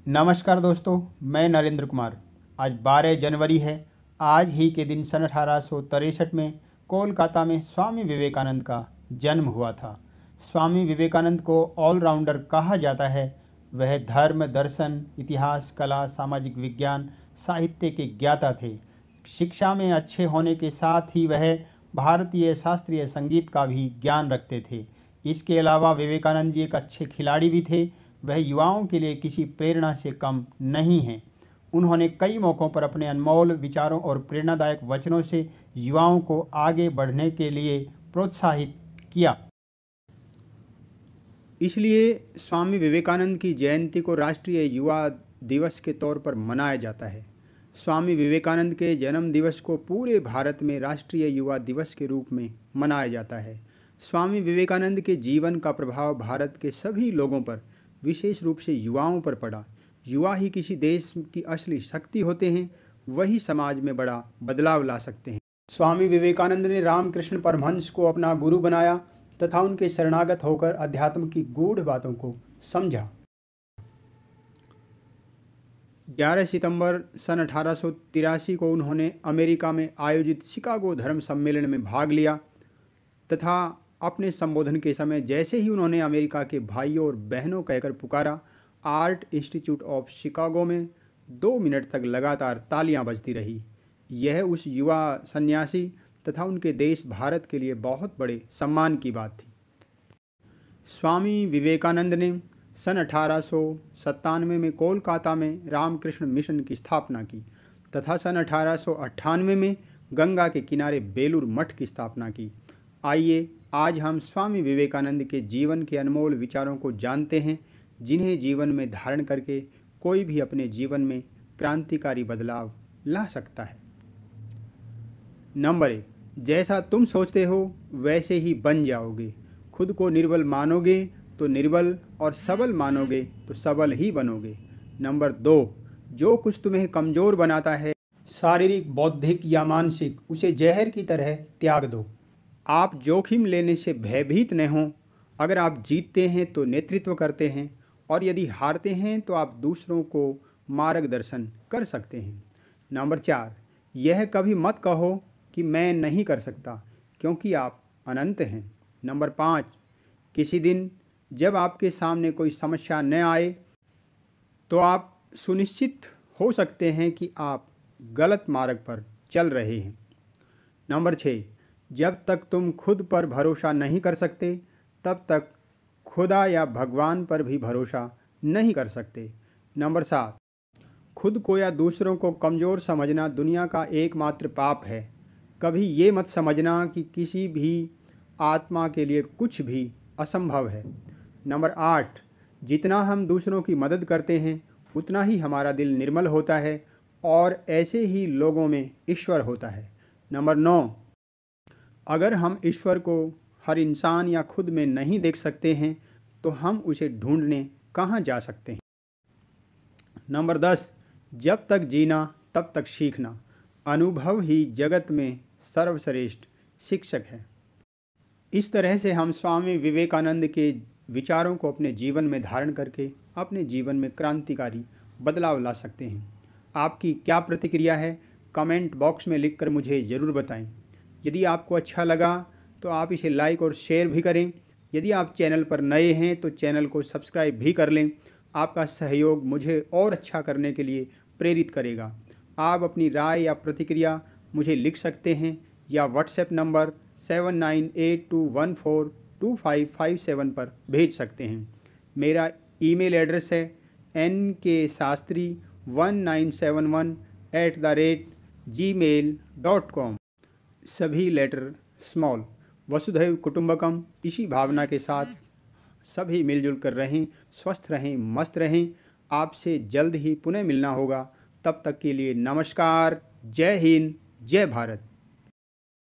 नमस्कार दोस्तों, मैं नरेंद्र कुमार। आज 12 जनवरी है। आज ही के दिन सन 1863 में कोलकाता में स्वामी विवेकानंद का जन्म हुआ था। स्वामी विवेकानंद को ऑलराउंडर कहा जाता है। वह धर्म, दर्शन, इतिहास, कला, सामाजिक विज्ञान, साहित्य के ज्ञाता थे। शिक्षा में अच्छे होने के साथ ही वह भारतीय शास्त्रीय संगीत का भी ज्ञान रखते थे। इसके अलावा विवेकानंद जी एक अच्छे खिलाड़ी भी थे। वह युवाओं के लिए किसी प्रेरणा से कम नहीं हैं। उन्होंने कई मौक़ों पर अपने अनमोल विचारों और प्रेरणादायक वचनों से युवाओं को आगे बढ़ने के लिए प्रोत्साहित किया। इसलिए स्वामी विवेकानंद की जयंती को राष्ट्रीय युवा दिवस के तौर पर मनाया जाता है। स्वामी विवेकानंद के जन्म दिवस को पूरे भारत में राष्ट्रीय युवा दिवस के रूप में मनाया जाता है। स्वामी विवेकानंद के जीवन का प्रभाव भारत के सभी लोगों पर, विशेष रूप से युवाओं पर पड़ा। युवा ही किसी देश की असली शक्ति होते हैं, वही समाज में बड़ा बदलाव ला सकते हैं। स्वामी विवेकानंद ने रामकृष्ण परमहंस को अपना गुरु बनाया तथा उनके शरणागत होकर अध्यात्म की गूढ़ बातों को समझा। 11 सितंबर सन 1883 को उन्होंने अमेरिका में आयोजित शिकागो धर्म सम्मेलन में भाग लिया तथा अपने संबोधन के समय जैसे ही उन्होंने अमेरिका के भाइयों और बहनों कहकर पुकारा, आर्ट इंस्टीट्यूट ऑफ शिकागो में 2 मिनट तक लगातार तालियां बजती रही। यह उस युवा सन्यासी तथा उनके देश भारत के लिए बहुत बड़े सम्मान की बात थी। स्वामी विवेकानंद ने सन 1897 में कोलकाता में रामकृष्ण मिशन की स्थापना की तथा सन 1898 में गंगा के किनारे बेलूर मठ की स्थापना की। आइए आज हम स्वामी विवेकानंद के जीवन के अनमोल विचारों को जानते हैं, जिन्हें जीवन में धारण करके कोई भी अपने जीवन में क्रांतिकारी बदलाव ला सकता है। नंबर 1, जैसा तुम सोचते हो वैसे ही बन जाओगे। खुद को निर्बल मानोगे तो निर्बल, और सबल मानोगे तो सबल ही बनोगे। नंबर 2, जो कुछ तुम्हें कमज़ोर बनाता है, शारीरिक, बौद्धिक या मानसिक, उसे जहर की तरह त्याग दो। आप जोखिम लेने से भयभीत न हों। अगर आप जीतते हैं तो नेतृत्व करते हैं, और यदि हारते हैं तो आप दूसरों को मार्गदर्शन कर सकते हैं। नंबर 4, यह कभी मत कहो कि मैं नहीं कर सकता, क्योंकि आप अनंत हैं। नंबर 5, किसी दिन जब आपके सामने कोई समस्या न आए तो आप सुनिश्चित हो सकते हैं कि आप गलत मार्ग पर चल रहे हैं। नंबर 6, जब तक तुम खुद पर भरोसा नहीं कर सकते तब तक खुदा या भगवान पर भी भरोसा नहीं कर सकते। नंबर 7, खुद को या दूसरों को कमज़ोर समझना दुनिया का एकमात्र पाप है। कभी ये मत समझना कि किसी भी आत्मा के लिए कुछ भी असंभव है। नंबर 8, जितना हम दूसरों की मदद करते हैं उतना ही हमारा दिल निर्मल होता है, और ऐसे ही लोगों में ईश्वर होता है। नंबर 9, अगर हम ईश्वर को हर इंसान या खुद में नहीं देख सकते हैं तो हम उसे ढूंढने कहाँ जा सकते हैं। नंबर 10, जब तक जीना तब तक सीखना। अनुभव ही जगत में सर्वश्रेष्ठ शिक्षक है। इस तरह से हम स्वामी विवेकानंद के विचारों को अपने जीवन में धारण करके अपने जीवन में क्रांतिकारी बदलाव ला सकते हैं। आपकी क्या प्रतिक्रिया है, कमेंट बॉक्स में लिखकर मुझे ज़रूर बताएं। यदि आपको अच्छा लगा तो आप इसे लाइक और शेयर भी करें। यदि आप चैनल पर नए हैं तो चैनल को सब्सक्राइब भी कर लें। आपका सहयोग मुझे और अच्छा करने के लिए प्रेरित करेगा। आप अपनी राय या प्रतिक्रिया मुझे लिख सकते हैं या व्हाट्सएप नंबर 7982142557 पर भेज सकते हैं। मेरा ईमेल एड्रेस है nkshastri1971@gmail.com। सभी लेटर स्मॉल। वसुधैव कुटुंबकम, इसी भावना के साथ सभी मिलजुल कर रहें, स्वस्थ रहें, मस्त रहें। आपसे जल्द ही पुनः मिलना होगा। तब तक के लिए नमस्कार। जय हिंद, जय भारत।